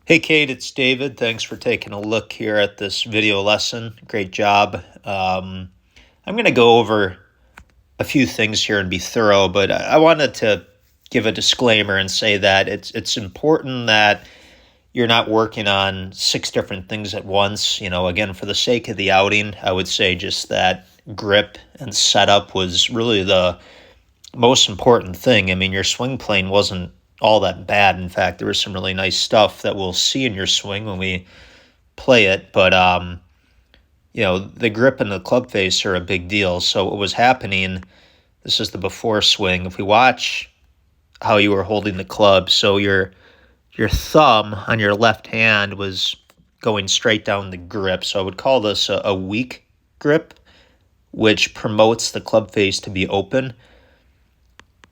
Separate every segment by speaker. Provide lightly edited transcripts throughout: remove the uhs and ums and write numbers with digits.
Speaker 1: Hey Kate, it's David. Thanks for taking a look here at this video lesson. Great job. I'm going to go over a few things here and be thorough, but I wanted to give a disclaimer and say that it's important that you're not working on six different things at once. Again, for the sake of the outing, I would say just that grip and setup was really the most important thing. I mean, your swing plane wasn't all that bad. In fact, there was some really nice stuff that we'll see in your swing when we play it. But the grip and the club face are a big deal. So what was happening? This is the before swing. If we watch how you were holding the club, so your thumb on your left hand was going straight down the grip. So I would call this a weak grip, which promotes the club face to be open.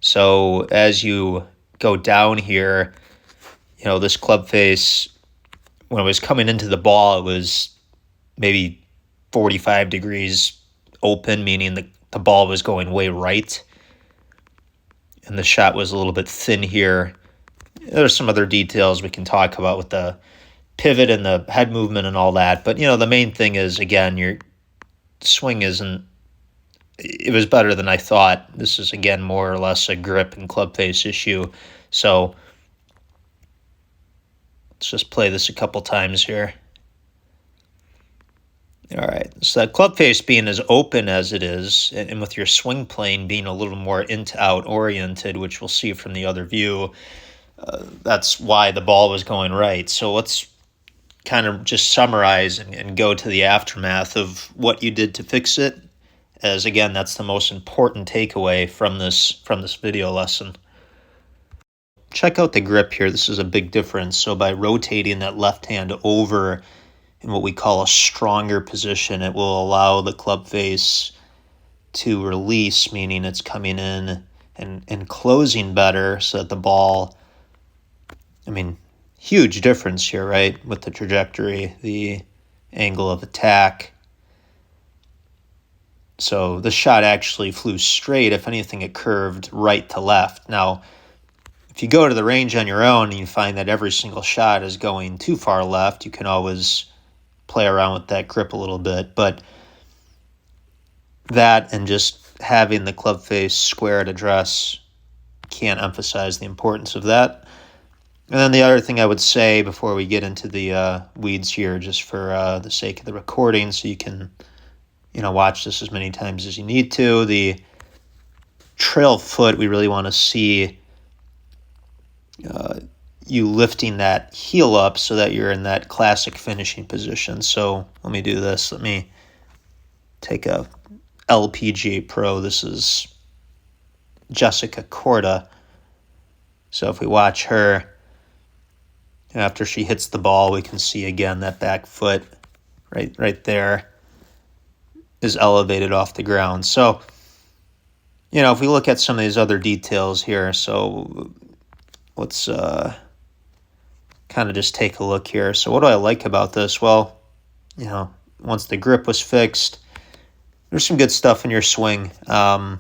Speaker 1: So as you go down here, this club face, when it was coming into the ball, it was maybe 45 degrees open, meaning the ball was going way right. And the shot was a little bit thin here. There's some other details we can talk about with the pivot and the head movement and all that. But, the main thing is, again, your swing it was better than I thought. This is, again, more or less a grip and club face issue. So let's just play this a couple times here. All right, so that club face being as open as it is, and with your swing plane being a little more into-out oriented, which we'll see from the other view, that's why the ball was going right. So let's kind of just summarize and go to the aftermath of what you did to fix it, as again, that's the most important takeaway from this video lesson. Check out the grip here. This is a big difference. So by rotating that left hand over in what we call a stronger position, it will allow the club face to release, meaning it's coming in and closing better so that the ball, huge difference here, right? With the trajectory, the angle of attack. So the shot actually flew straight. If anything, it curved right to left. Now, if you go to the range on your own and you find that every single shot is going too far left, you can always play around with that grip a little bit. But that and just having the club face square at address, can't emphasize the importance of that. And then the other thing I would say before we get into the weeds here, just for the sake of the recording, so you can watch this as many times as you need to. The trail foot, we really want to see you lifting that heel up so that you're in that classic finishing position. So let me do this. Let me take a LPGA Pro. This is Jessica Korda. So if we watch her, after she hits the ball, we can see again that back foot right there is elevated off the ground. So, if we look at some of these other details here, so let's kind of just take a look here. So what do I like about this? Well, once the grip was fixed, there's some good stuff in your swing. The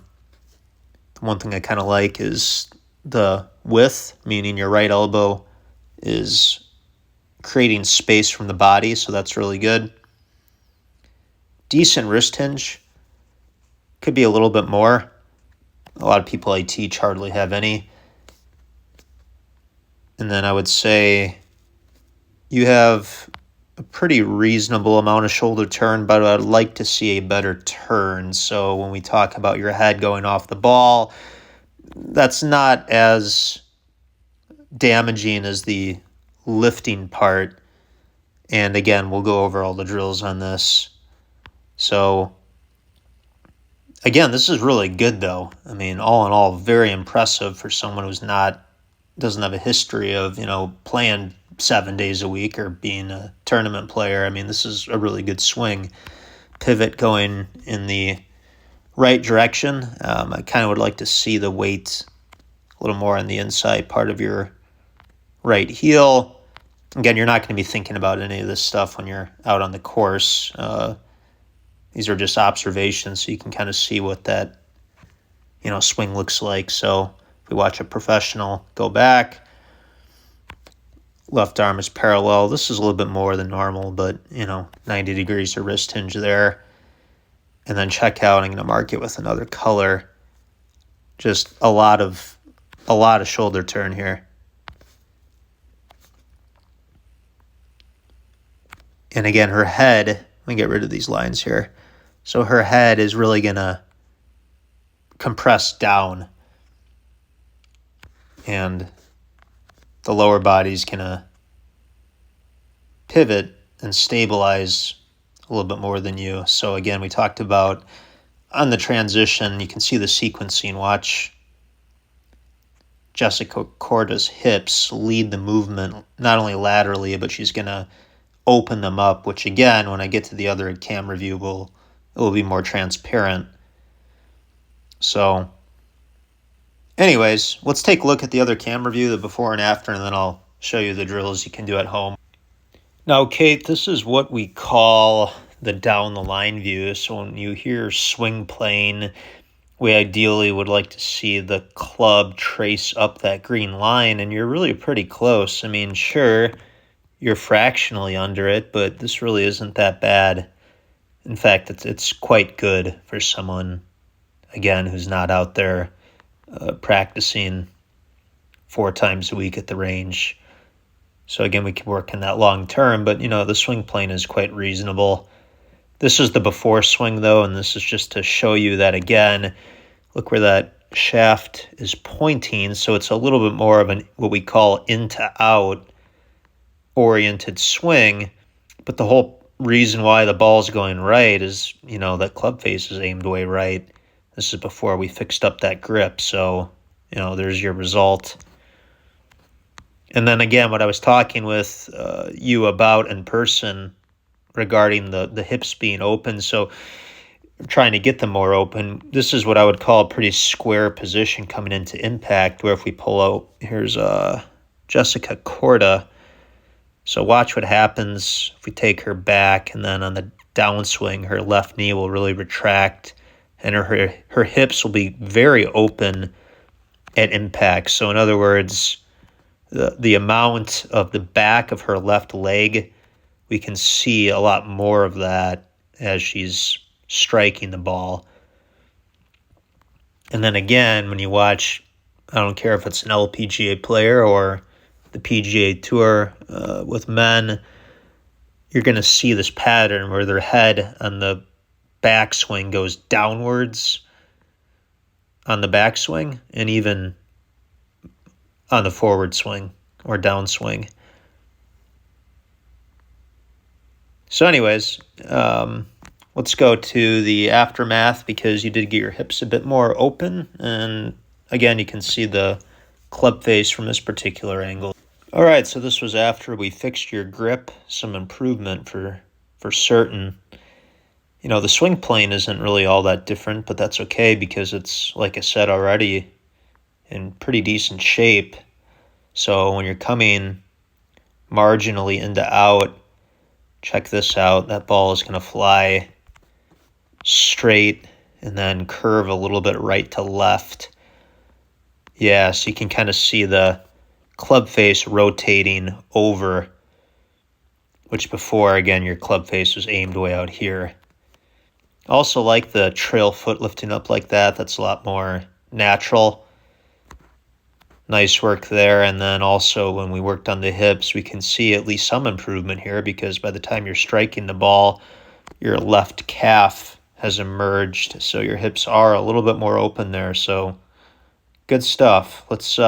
Speaker 1: one thing I kind of like is the width, meaning your right elbow is creating space from the body, so that's really good. Decent wrist hinge. Could be a little bit more. A lot of people I teach hardly have any. And then I would say you have a pretty reasonable amount of shoulder turn, but I'd like to see a better turn. So when we talk about your head going off the ball, that's not as damaging as the lifting part. And again, we'll go over all the drills on this. So again, this is really good though. All in all, very impressive for someone who's doesn't have a history of, playing 7 days a week or being a tournament player. This is a really good swing. Pivot going in the right direction. I kind of would like to see the weight a little more on the inside part of your right heel. Again, you're not going to be thinking about any of this stuff when you're out on the course. These are just observations, so you can kind of see what that, swing looks like. So if we watch a professional go back, left arm is parallel. This is a little bit more than normal, but 90 degrees of wrist hinge there. And then check out, I'm going to mark it with another color. Just a lot of shoulder turn here. And again, her head, let me get rid of these lines here. So her head is really going to compress down. And the lower body's going to pivot and stabilize a little bit more than you. So again, we talked about on the transition, you can see the sequencing. Watch Jessica Korda's hips lead the movement, not only laterally, but she's going to open them up, which again, when I get to the other camera view, it will be more transparent. So anyways, let's take a look at the other camera view, the before and after, and then I'll show you the drills you can do at home. Now, Kate, this is what we call the down the line view. So when you hear swing plane, we ideally would like to see the club trace up that green line, and you're really pretty close. I mean, sure, you're fractionally under it, but this really isn't that bad. In fact, it's quite good for someone, again, who's not out there practicing 4 times a week at the range. So again, we can work in that long term, but the swing plane is quite reasonable. This is the before swing though, and this is just to show you that again, look where that shaft is pointing. So it's a little bit more of what we call in to out oriented swing. But the whole reason why the ball's going right is, that club face is aimed way right. This is before we fixed up that grip. So, there's your result. And then again, what I was talking with you about in person regarding the hips being open. So I'm trying to get them more open. This is what I would call a pretty square position coming into impact, where if we pull out, here's Jessica Korda. So watch what happens if we take her back, and then on the downswing, her left knee will really retract, and her hips will be very open at impact. So in other words, the amount of the back of her left leg, we can see a lot more of that as she's striking the ball. And then again, when you watch, I don't care if it's an LPGA player or the PGA Tour with men, you're going to see this pattern where their head on the backswing goes downwards on the backswing, and even on the forward swing or downswing. So anyways, let's go to the aftermath, because you did get your hips a bit more open. And again, you can see the club face from this particular angle. All right, so this was after we fixed your grip, some improvement for certain. The swing plane isn't really all that different, but that's okay, because it's, like I said already, in pretty decent shape. So when you're coming marginally into out, check this out. That ball is going to fly straight and then curve a little bit right to left. Yeah, so you can kind of see the club face rotating over, which before, again, your club face was aimed way out here. Also like the trail foot lifting up like that. That's a lot more natural. Nice work there. And then also when we worked on the hips, we can see at least some improvement here, because by the time you're striking the ball, your left calf has emerged. So your hips are a little bit more open there. So good stuff. Let's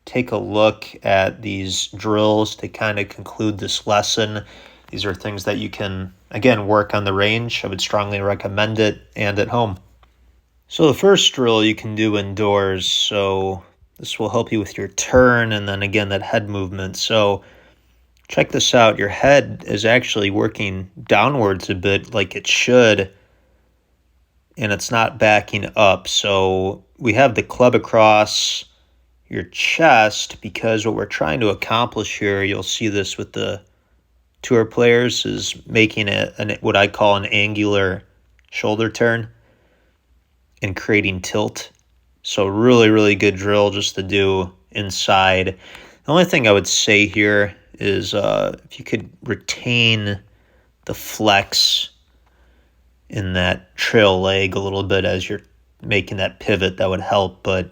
Speaker 1: take a look at these drills to kind of conclude this lesson. These are things that you can, again, work on the range. I would strongly recommend it, and at home. So the first drill you can do indoors. So this will help you with your turn, and then again, that head movement. So check this out. Your head is actually working downwards a bit like it should, and it's not backing up. So we have the club across your chest, because what we're trying to accomplish here, you'll see this with the tour players, is making what I call an angular shoulder turn and creating tilt. So really, really good drill just to do inside. The only thing I would say here, is if you could retain the flex in that trail leg a little bit as you're making that pivot, that would help. But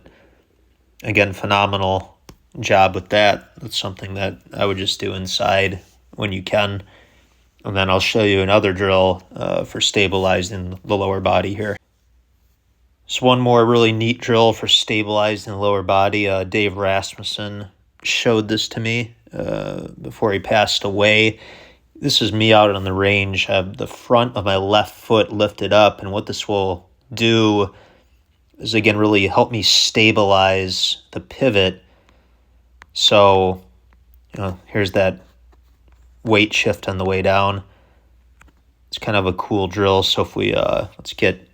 Speaker 1: again, phenomenal job with that. That's something that I would just do inside when you can. And then I'll show you another drill for stabilizing the lower body here. So one more really neat drill for stabilizing the lower body. Dave Rasmussen showed this to me before he passed away. This is me out on the range. I have the front of my left foot lifted up, and what this will do is, again, really help me stabilize the pivot. So, here's that weight shift on the way down. It's kind of a cool drill. So if we, let's get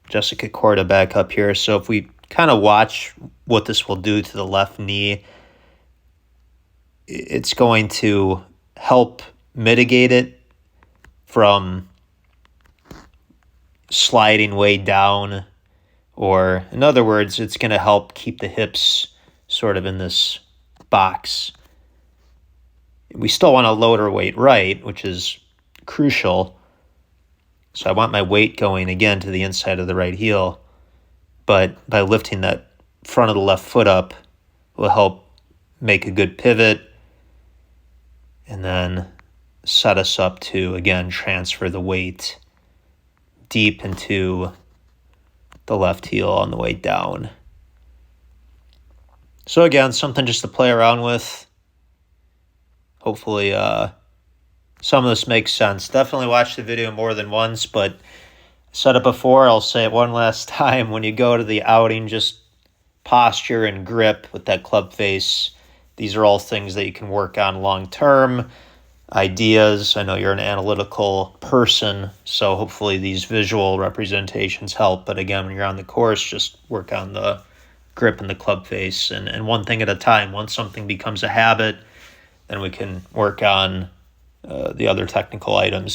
Speaker 1: Jessica Korda back up here. So if we kind of watch what this will do to the left knee, it's going to help mitigate it from sliding way down, or in other words, it's going to help keep the hips sort of in this box. We still want to load our weight right, which is crucial. So I want my weight going again to the inside of the right heel, but by lifting that front of the left foot up will help make a good pivot and then set us up to, again, transfer the weight deep into the left heel on the way down. So again, something just to play around with. Hopefully some of this makes sense. Definitely watch the video more than once, but I said it before, I'll say it one last time. When you go to the outing, just posture and grip with that club face. These are all things that you can work on long term. Ideas. I know you're an analytical person, so hopefully these visual representations help. But again, when you're on the course, just work on the grip and the club face, and one thing at a time. Once something becomes a habit, then we can work on the other technical items.